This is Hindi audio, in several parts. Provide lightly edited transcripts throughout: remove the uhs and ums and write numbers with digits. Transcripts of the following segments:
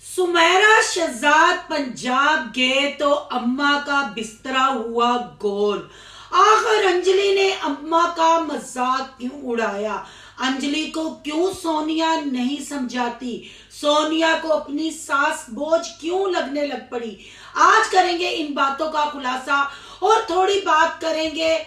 सुमेरा शहजाद पंजाब गए तो अम्मा का बिस्तरा हुआ गोल। आखिर अंजलि ने अम्मा का मजाक क्यों उड़ाया? अंजलि को क्यों सोनिया नहीं समझाती? सोनिया को अपनी सास बोझ क्यों लगने लग पड़ी? आज करेंगे इन बातों का खुलासा और थोड़ी बात करेंगे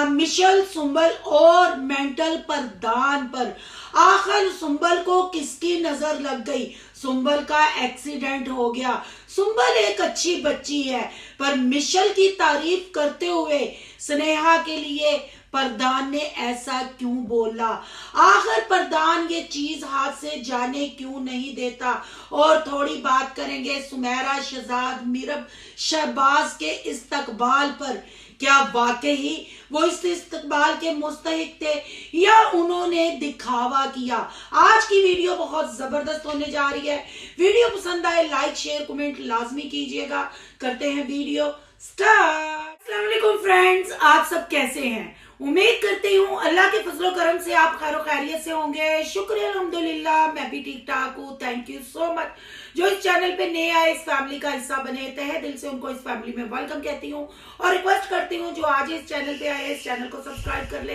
मिशेल सुंबल और मेंटल प्रधान पर। आखिर सुंबल को किसकी नजर लग गई? सुंबल का एक्सीडेंट हो गया। सुंबल एक अच्छी बच्ची है, पर मिशेल की तारीफ करते हुए स्नेहा के लिए प्रधान ने ऐसा क्यों बोला? आखिर प्रधान ये चीज हाथ से जाने क्यों नहीं देता? और थोड़ी बात करेंगे सुमेरा शहजाद मीरब शहबाज के इस्तकबाल पर। क्या वाकई वो इस इस्तकबाल के मुस्तहिक थे या उन्होंने दिखावा किया? आज की वीडियो बहुत जबरदस्त होने जा रही है। वीडियो पसंद आए लाइक शेयर कमेंट लाजमी कीजिएगा। करते हैं वीडियो स्टार्ट। अस्सलाम वालेकुम फ्रेंड्स, आप सब कैसे हैं? उम्मीद करती हूँ अल्लाह के फजलो करम से आप खैर खैरियत से होंगे। शुक्रिया अल्हम्दुलिल्लाह, मैं भी ठीक ठाक हूँ। Thank you so much. जो इस चैनल पे नए आए, इस फैमिली का हिस्सा बने, तहे दिल से उनको इस फैमिली में वेलकम कहती हूँ और रिक्वेस्ट करती हूँ जो आज इस चैनल पे आए इस चैनल को सब्सक्राइब कर ले,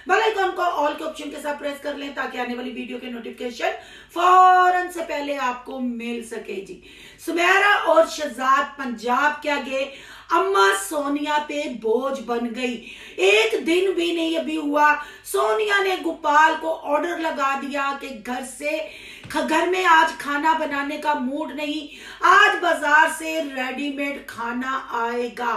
बेल आइकन को ऑल के ऑप्शन के साथ प्रेस कर लें ताकि आने वाली वीडियो के नोटिफिकेशन फौरन से पहले आपको मिल सके। जी, सुमेरा और शहजाद पंजाब क्या गए, अम्मा सोनिया पे बोझ बन गई। एक दिन भी नहीं अभी हुआ, सोनिया ने गोपाल को ऑर्डर लगा दिया कि घर में आज खाना बनाने का मूड नहीं, आज बाजार से रेडीमेड खाना आएगा।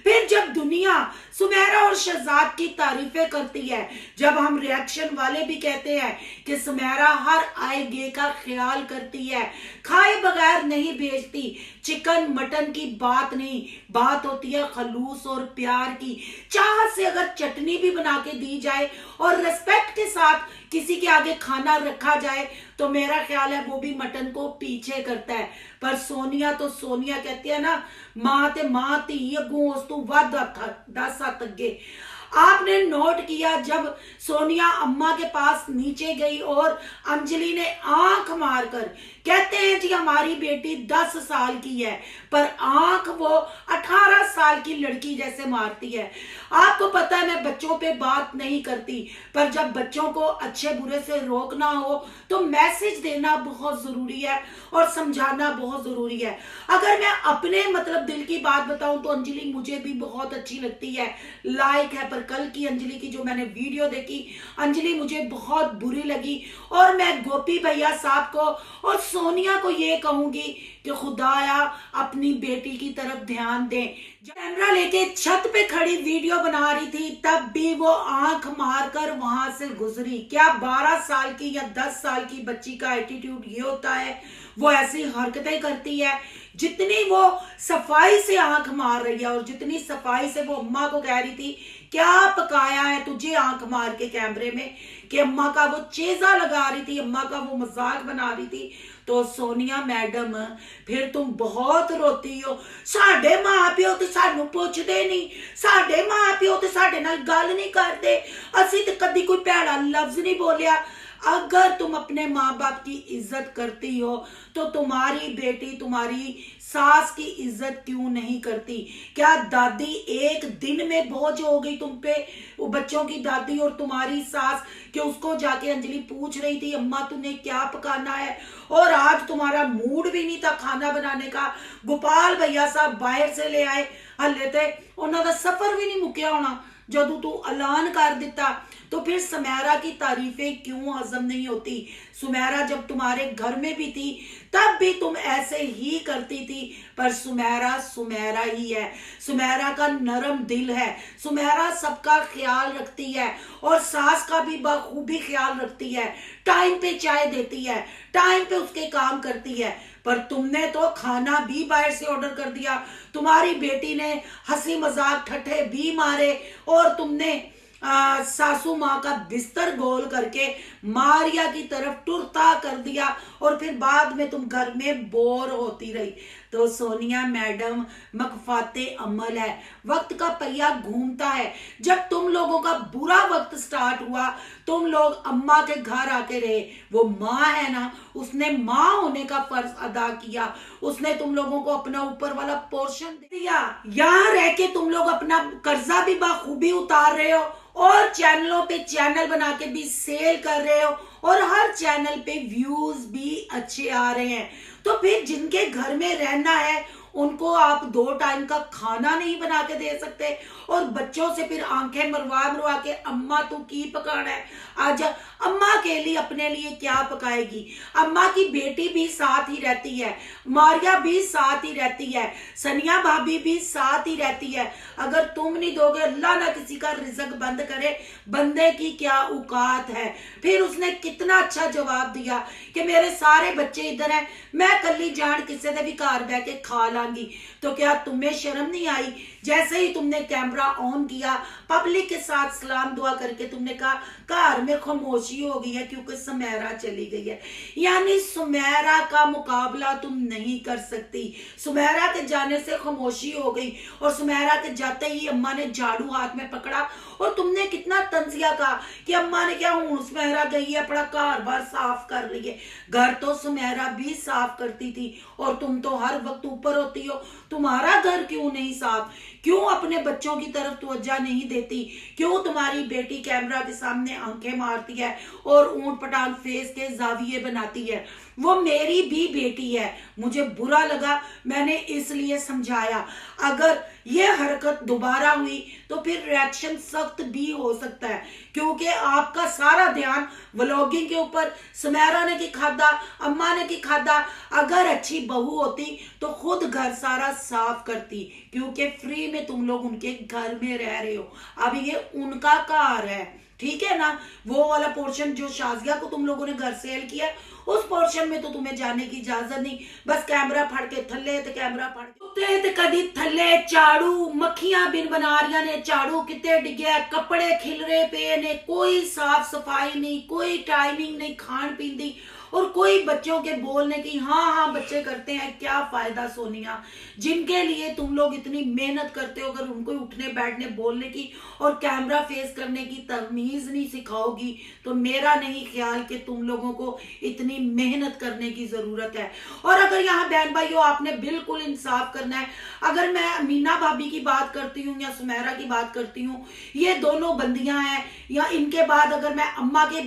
फिर जब दुनिया सुमेरा और शहजाद की तारीफें करती है, जब हम रिएक्शन वाले भी कहते हैं कि सुमेरा हर आए गे का ख्याल करती है, खाए बगैर नहीं भेजती, चिकन मटन की बात नहीं, बात होती है खलूस और प्यार की। चाहत से अगर चटनी भी बना के दी जाए और रिस्पेक्ट के साथ किसी के आगे खाना रखा जाए तो मेरा ख्याल है वो भी मटन को पीछे करता है। पर सोनिया कहती है ना, मां ते मां धी अगू उस तू वध 10 हथ अगे। आपने नोट किया जब सोनिया अम्मा के पास नीचे गई और अंजलि ने आंख मारकर, कहते हैं जी हमारी बेटी 10 साल की है पर आंख वो 18 साल की लड़की जैसे मारती है। आपको पता है मैं बच्चों पे बात नहीं करती, पर जब बच्चों को अच्छे बुरे से रोकना हो तो मैसेज देना बहुत जरूरी है और समझाना बहुत जरूरी है। अगर मैं अपने दिल की बात बताऊं तो अंजलि मुझे भी बहुत अच्छी लगती है, लाइक है, पर कल की अंजलि की जो मैंने वीडियो देखी, अंजलि मुझे बहुत बुरी लगी। और मैं गोपी भैया साहब को और सोनिया को ये कहूंगी कि खुदाया अपनी बेटी की तरफ ध्यान दें। जब कैमरा लेके छत पे खड़ी वीडियो बना रही थी तब भी वो आंख मारकर वहां से गुजरी। क्या 12 साल की या 10 साल की बच्ची का एटीट्यूड ये होता है? वो ऐसी हरकतें करती है। जितनी वो सफाई से आंख मार रही है और जितनी सफाई से वो अम्मा को कह रही थी क्या पकाया है तुझे, आंख मार के कैमरे में, कि अम्मा का वो चेजा लगा रही थी, अम्मा का वो मजाक बना रही थी। तो सोनिया मैडम फिर तुम बहुत रोती हो, साडे मां प्यो तो सानू पुछदे नहीं, साडे मां प्यो तो साडे नाल गल नहीं करते, असी तो कदी कोई भैड़ा लफ्ज नहीं बोलिया। अगर तुम अपने माँ बाप की इज्जत करती हो तो तुम्हारी बेटी तुम्हारी सास की इज्जत क्यों नहीं करती? क्या दादी एक दिन में बोझ हो गई तुम पे, वो बच्चों की दादी और तुम्हारी सास, कि उसको जाके अंजलि पूछ रही थी अम्मा तूने क्या पकाना है, और आज तुम्हारा मूड भी नहीं था खाना बनाने का। गोपाल भैया साहब बाहर से ले आए, हले ते उन्हों का सफर भी नहीं मुक्या होना जदू तू ऐलान कर दिता। तो फिर सुमेरा की तारीफें क्यों हजम नहीं होती? सुमेरा जब तुम्हारे घर में भी थी तब भी तुम ऐसे ही करती थी, पर सुमेरा ही है। सुमेरा का नरम दिल है, सुमेरा सबका ख्याल रखती है और सास का भी बखूबी ख्याल रखती है, टाइम पे चाय देती है, टाइम पे उसके काम करती है। पर तुमने तो खाना भी बाहर से ऑर्डर कर दिया, तुम्हारी बेटी ने हंसी मजाक ठट्ठे भी मारे और तुमने सासू माँ का बिस्तर गोल करके मारिया की तरफ टुरता कर दिया और फिर बाद में तुम घर में बोर होती रही। तो सोनिया मैडम मकफाते अमल है। वक्त का पहिया घूमता है। जब तुम लोगों का बुरा वक्त स्टार्ट हुआ, तुम लोग अम्मा के घर आके रहे। वो माँ है ना, उसने माँ होने का फर्ज अदा किया। उसने तुम लोगों को अपना ऊपर वाला पोर्शन दिया। यहाँ रह के तुम लोग अपना कर्जा भी बाखूबी उतार रहे हो और चैनलों पे चैनल बना के भी सेल कर रहे हो और हर चैनल पे व्यूज भी अच्छे आ रहे हैं। तो फिर जिनके घर में रहना है उनको आप 2 टाइम का खाना नहीं बना के दे सकते और बच्चों से फिर आंखें मरवा मरवा के अम्मा तू की पकाना है। आज अम्मा के लिए अपने लिए क्या पकाएगी? अम्मा की बेटी भी साथ ही रहती है, मारिया भी साथ ही रहती है, सनिया भाभी भी साथ ही रहती है। अगर तुम नहीं दोगे, अल्लाह ना किसी का रिजक बंद करे, बंदे की क्या औकात है। फिर उसने कितना अच्छा जवाब दिया कि मेरे सारे बच्चे इधर हैं, मैं कली जान किसी दे भी घर बह के खा लांगी। तो क्या तुम्हें शर्म नहीं आई? जैसे ही तुमने कैमरा ऑन किया, पब्लिक के साथ सलाम दुआ करके तुमने कहा घर में खामोशी हो गई है क्योंकि सुमेरा चली गई है। यानी सुमेरा का मुकाबला तुम नहीं कर सकती। सुमेरा के जाने से खामोशी हो गई और सुमेरा के जाते ही अम्मा ने झाड़ू हाथ में पकड़ा और तुमने कितना तंजिया कहा कि अम्मा ने क्या हूं सुमेरा गई है, अपना घर बार साफ कर रही है। घर तो सुमेरा भी साफ करती थी और तुम तो हर वक्त ऊपर होती हो। तुम्हारा घर क्यों नहीं साफ? क्यों अपने बच्चों की तरफ तवज्जो नहीं देती? क्यों तुम्हारी बेटी कैमरा के सामने आंखें मारती है और ऊंट पटांग फेस के जाविये बनाती है? वो मेरी भी बेटी है, मुझे बुरा लगा, मैंने इसलिए समझाया। अगर ये हरकत दोबारा हुई तो फिर रिएक्शन सख्त भी हो सकता है क्योंकि आपका सारा ध्यान व्लॉगिंग के ऊपर। सुमेरा ने की खादा, अम्मा ने की खादा। अगर अच्छी बहू होती तो खुद घर सारा साफ करती क्योंकि फ्री में तुम लोग उनके घर में रह रहे हो। अब ये उनका घर है, ठीक है ना। वो वाला पोर्शन जो शाजिया को तुम लोगों ने घर सेल किया, उस पोर्शन में तो तुम्हें जाने की इजाजत नहीं। बस कैमरा फड़ के थल्ले ते कैमरा फड़ के ते कदी थल्ले झाड़ू, मक्खियां बिन बना रही ने, झाड़ू कितने डिगे, कपड़े खिलरे पे ने, कोई साफ सफाई नहीं, कोई टाइमिंग नहीं खान पीन दी और कोई बच्चों के बोलने की। हाँ हाँ बच्चे करते हैं, क्या फायदा सोनिया? जिनके लिए तुम लोग इतनी मेहनत करते हो, अगर उनको उठने बैठने बोलने की और कैमरा फेस करने की तमीज नहीं सिखाओगी तो मेरा नहीं ख्याल कि तुम लोगों को इतनी मेहनत करने की जरूरत है। और अगर यहाँ बहन भाइयों आपने बिल्कुल इंसाफ करना है, अगर मैं मीना भाभी की बात करती हूँ या सुमेरा की बात करती हूँ, ये दोनों बंदियां हैं, या इनके बाद अगर मैं अम्मा के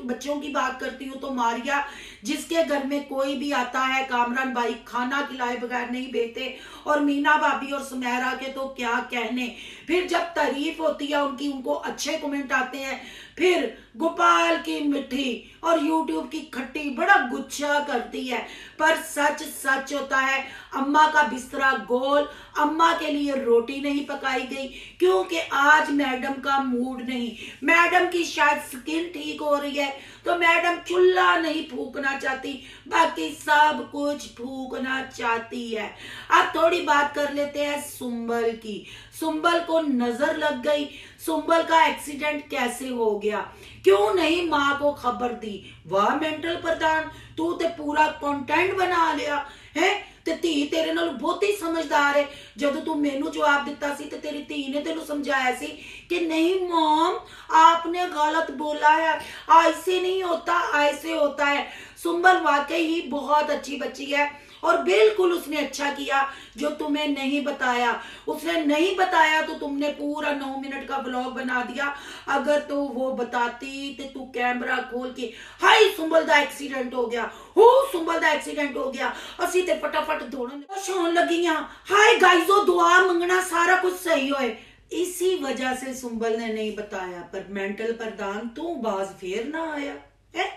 बच्चों की बात करती हूँ तो मारिया, जिसके घर में कोई भी आता है कामरान भाई खाना खिलाए बगैर नहीं बेचते, और मीना भाभी और सुमेरा के तो क्या कहने। फिर जब तारीफ होती है उनकी, उनको अच्छे कमेंट आते हैं, फिर गोपाल की मिठी और यूट्यूब की खट्टी बड़ा गुच्छा करती है। पर सच सच होता है, अम्मा का बिस्तरा गोल, अम्मा के लिए रोटी नहीं पकाई गई क्योंकि आज मैडम का मूड नहीं। मैडम की शायद स्किन ठीक हो रही है तो मैडम चूल्हा नहीं फूकना चाहती, बाकी सब कुछ फूकना चाहती है। अब थोड़ी बात कर लेते हैं सुंबल की। सुंबल को नजर लग गई, सुंबल का एक्सीडेंट कैसे हो गया, क्यों नहीं माँ को खबर दी? वाह मेंटल प्रधान, तू ते पूरा कंटेंट बना लिया है। ते धी तेरे नाल बहुत ही समझदार है। जब तू मेनू जवाब दिता सी ते तेरी धी ने तेनू समझाया सी कि नहीं मॉम आपने गलत बोला है, ऐसे नहीं होता ऐसे होता है। सुंबल वाकई ही बहुत अच्छी बच्ची है और बिल्कुल उसने अच्छा किया जो तुम्हें नहीं बताया। उसने नहीं बताया तो तुमने पूरा 9 मिनट का व्लॉग बना दिया। अगर तो वो बताती तो तू कैमरा खोल के हाय सुंबल दा एक्सीडेंट हो गया, हो सुंबल दा एक्सीडेंट हो गया, असी ते फटाफट दौड़न होन लगियां, हाय गाइजो दुआ मंगना सारा कुछ सही होए। इसी वजह से सुंबल ने नहीं बताया। पर मेंटल प्रधान तू बाज फेर ना आया है,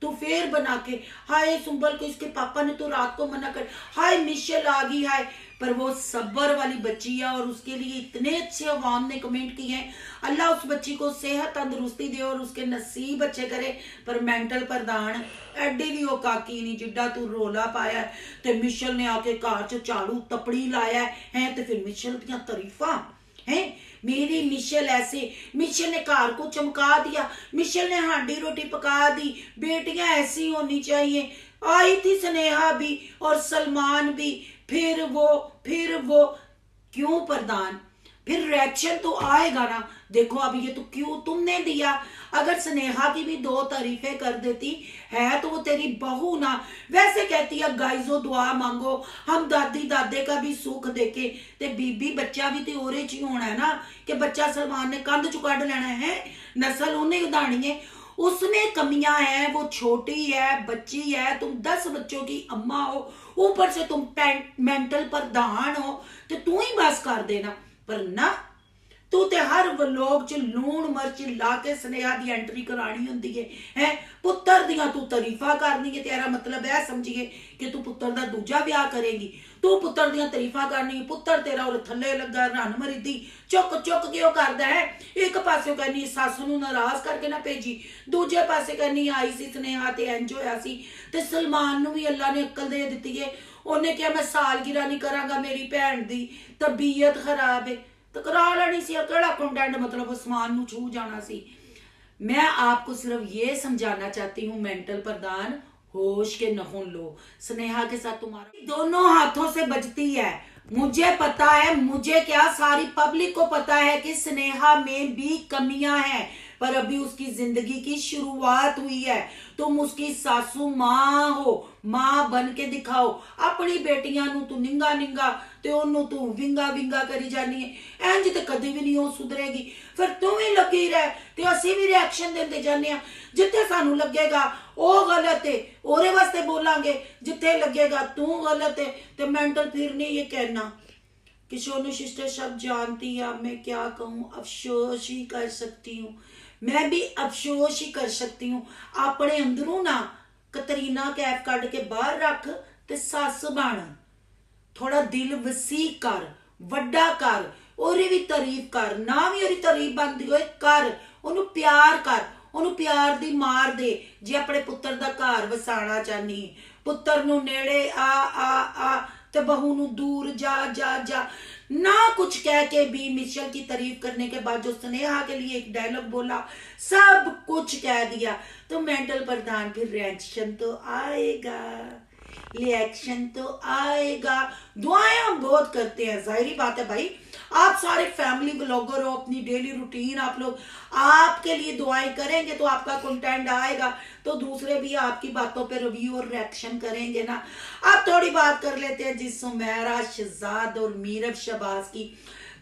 तो फेर बना के हाय सुंबल को इसके पापा ने तो रात को मना कर, हाय मिशेल आ गई हाय। पर वो सब्र वाली बच्ची है और उसके लिए इतने अच्छे अवाम ने कमेंट किए हैं। अल्लाह उस बच्ची को सेहत तंदुरुस्ती दे और उसके नसीब अच्छे करे। पर मेंटल प्रधान एडी भी वो काकी नहीं जिड्डा तू रोला पाया ते मिशेल ने आके घर च झाड़ू तपड़ी लाया है ते फिर मिशेल दियां तारीफां है। मेरी मिशेल ऐसे, मिशेल ने घर को चमका दिया, मिशेल ने हांडी रोटी पका दी, बेटियां ऐसी होनी चाहिए। आई थी स्नेहा भी और सलमान भी, फिर वो क्यों प्रधान, फिर रिएक्शन तो आएगा ना। देखो अब ये तो क्यों तुमने दिया, अगर स्नेहा की भी 2 तारीफें कर देती है तो वो तेरी बहू ना। वैसे कहती है गाइजो दुआ मांगो, हम दादी दादे का भी सुख देखे, ते बीबी बच्चा भी तो ओरे च ही होना है ना, कि बच्चा सलमान ने कंध चु कढ़ लेना है, नस्ल उन्हें उदानी है, उसमें कमियां हैं, वो छोटी है, बच्ची है, तुम 10 बच्चों की अम्मा हो, ऊपर से तुम मेंटल प्रधान हो, तो तू ही बस कर देना। पर ना, तू ते हर व्लॉग च लूण मिर्च ला के स्नेहा दी एंट्री करानी हुंदी है पुत्तर दियां तू तारीफा करनी है, तेरा मतलब है समझिए कि तू पुत्तर दा दूजा ब्याह करेगी, तू पुत्तर दियां तारीफा करनी, पुत्तर तेरा और थल्ले लगा रन मरीदी चुक चुक के करदा है। एक पासे कहनी सस नूं नाराज करके ना भेजी, दूजे पासे कहनी आई सी स्नेहा ते इंज होया सी, ते सलमान नूं भी अल्लाह ने अक्ल दे दित्ती है, उन्हें क्या मैं सालगिरह नहीं करांगा, मेरी भैन दी तबीयत खराब है, तो करा लेनी सी, केड़ा कंटेंट मतलब आसमान नूं छू जाना सी। मैं आपको सिर्फ ये समझाना चाहती हूँ मेंटल प्रधान, होश के नहुन लो, स्नेहा के साथ तुम्हारा दोनों हाथों से बजती है, मुझे पता है, मुझे क्या सारी पब्लिक को पता है कि स्नेहा में भी कमियां हैं, पर अभी उसकी जिंदगी की शुरुआत हुई है। तुम उसकी सासू मां हो, मां बन के दिखाओ, अपनी बेटियां नू तू निंगा निंगा ते ओनू तू विंगा विंगा करी जानी है, इंज ते कदी भी नहीं हो सुधरेगी, फिर तू ही लगी रह ते असी भी रिएक्शन देते जाने आ, जिथे सानू लगेगा ओ गलत है ओरे वास्ते बोलांगे, जिथे लगेगा तू गलत है ते मेंटल फिर नहीं ये कहना कि सोनू सिस्टर सब जानती है, अब मैं क्या कहूँ, अफसोस ही कर सकती हूँ, मैं भी अफसोस ही कर सकती हूँ। अपने अंदरों ना कतरीना कैफ कट के बाहर रख ते सस बन, थोड़ा दिल वसी कर, वड्डा कर, ओरी भी तारीफ कर, ना भी ओरी तारीफ बनती होए कर, ओनू प्यार कर, ओनू प्यार दी मार दे। जे अपने पुत्र दा घर वसाना चाहनी, पुत्र नू नेड़े आ आ आ ते बहू नू दूर जा जा जा, ना कुछ कह के भी मिशेल की तारीफ करने के बाद जो स्नेहा के लिए एक डायलॉग बोला, सब कुछ कह दिया, तो मेंटल प्रधान फिर रिएक्शन तो आएगा, रिएक्शन तो आएगा। दुआएं हम बहुत करते हैं, जाहिर बात है भाई, आप सारे फैमिली ब्लॉगर हो, अपनी डेली रूटीन आप लोग, आपके लिए दुआएं करेंगे तो आपका कंटेंट आएगा, तो दूसरे भी आपकी बातों पे रिव्यू और रिएक्शन करेंगे ना। अब थोड़ी बात कर लेते हैं जी सुमेरा, शहजाद और मीरब शहबाज की।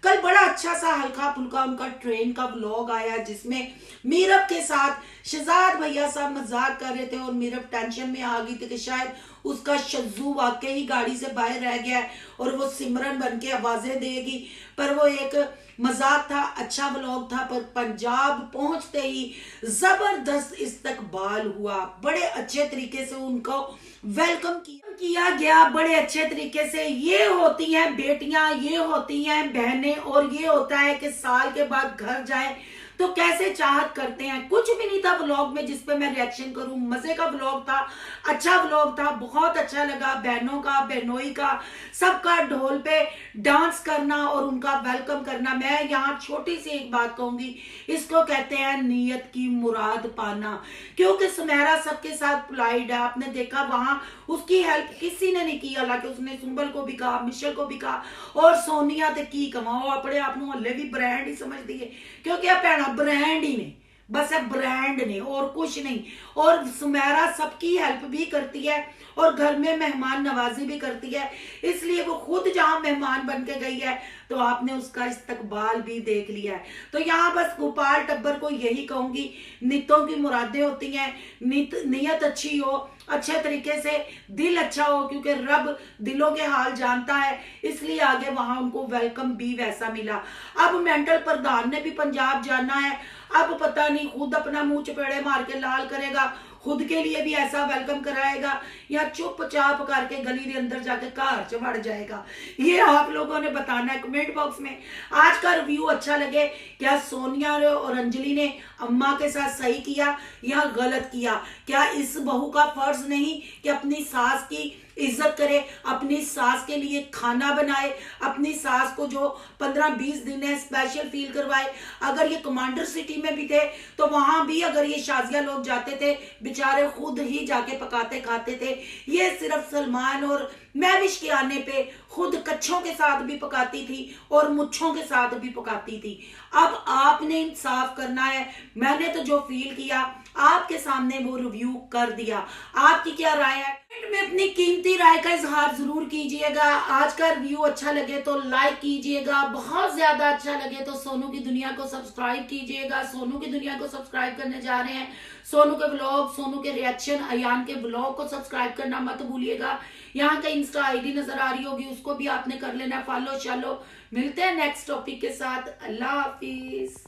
कल बड़ा अच्छा सा हल्का फुल्का उनका ट्रेन का व्लॉग आया, जिसमें मीरब के साथ शहजाद भैया साहब मजाक कर रहे थे और मीरब टेंशन में आ गई थी कि शायद उसका शज्जू वाकई ही गाड़ी से बाहर रह गया है और वो सिमरन बन के आवाजें देगी, पर वो एक मजाक था, अच्छा व्लॉग था, पर पंजाब पहुंचते ही जबरदस्त इस्तकबाल हुआ, बड़े अच्छे तरीके से उनको वेलकम किया गया, बड़े अच्छे तरीके से। ये होती हैं बेटियां, ये होती हैं बहनें, और ये होता है कि साल के बाद घर जाए तो कैसे चाहत करते हैं। कुछ भी नहीं था व्लॉग में जिस पे मैं रिएक्शन करूं, मजे का व्लॉग था, अच्छा व्लॉग था, बहुत अच्छा लगा, बहनों का, बहनोई का, सबका ढोल पे डांस करना और उनका वेलकम करना। मैं यहाँ छोटी सी एक बात कहूंगी, इसको कहते हैं नीयत की मुराद पाना, क्योंकि सुमेरा सबके साथ पोलाइट है, आपने देखा वहां उसकी हेल्प किसी ने नहीं की, हालांकि उसने सुंबल को भी कहा, मिशेल को भी कहा, और सोनिया ते की कमाओ, अपने आप को हले भी ब्रांड ही समझती है, क्योंकि भैन ब्रांड ही ने, बस है ब्रांड ने और कुछ नहीं। और सुमेरा सबकी हेल्प भी करती है और घर में मेहमान नवाजी भी करती है, इसलिए वो खुद जहां मेहमान बन के गई है तो आपने उसका इस्तकबाल भी देख लिया है। तो यहाँ बस गोपाल टब्बर को यही कहूंगी, नितों की मुरादें होती हैं, नियत अच्छी हो, अच्छे तरीके से दिल अच्छा हो, क्योंकि रब दिलों के हाल जानता है, इसलिए आगे वहां उनको वेलकम भी वैसा मिला। अब मेंटल प्रधान ने भी पंजाब जाना है, अब पता नहीं खुद अपना मुंह चपेड़े मार के लाल करेगा, खुद के लिए भी ऐसा वेलकम कराएगा, या चुपचाप करके गली के अंदर जाके घर च वड़ जाएगा, ये आप लोगों ने बताना है कमेंट बॉक्स में। आज का रिव्यू अच्छा लगे, क्या सोनिया और अंजलि ने अम्मा के साथ सही किया या गलत किया? क्या इस बहू का फर्ज नहीं कि अपनी सास की इज्जत करे, अपनी सास के लिए खाना बनाए, अपनी सास को जो 15-20 दिन है स्पेशल फील करवाए। अगर ये कमांडर सिटी में भी थे तो वहां भी अगर ये शाजिया लोग जाते थे, बेचारे खुद ही जाके पकाते खाते थे। ये सिर्फ सलमान और महविश के आने पे खुद कच्छों के साथ भी पकाती थी और मुच्छों के साथ भी पकाती थी। अब आपने इंसाफ करना है। मैंने तो जो फील किया आपके सामने वो रिव्यू कर दिया। आपकी क्या राय है? में अपनी कीमती राय का इजहार जरूर कीजिएगा। आज का रिव्यू अच्छा लगे तो लाइक कीजिएगा, बहुत ज्यादा अच्छा लगे तो सोनू की दुनिया को सब्सक्राइब कीजिएगा। सोनू की दुनिया को सब्सक्राइब करने जा रहे हैं। सोनू के ब्लॉग, सोनू के रिएक्शन, अयान के ब्लॉग को सब्सक्राइब करना मत भूलिएगा। यहाँ का इंस्टा आईडी नजर आ रही होगी, उसको भी आपने कर लेना फॉलो। चलो मिलते हैं नेक्स्ट टॉपिक के साथ। अल्लाह हाफिज।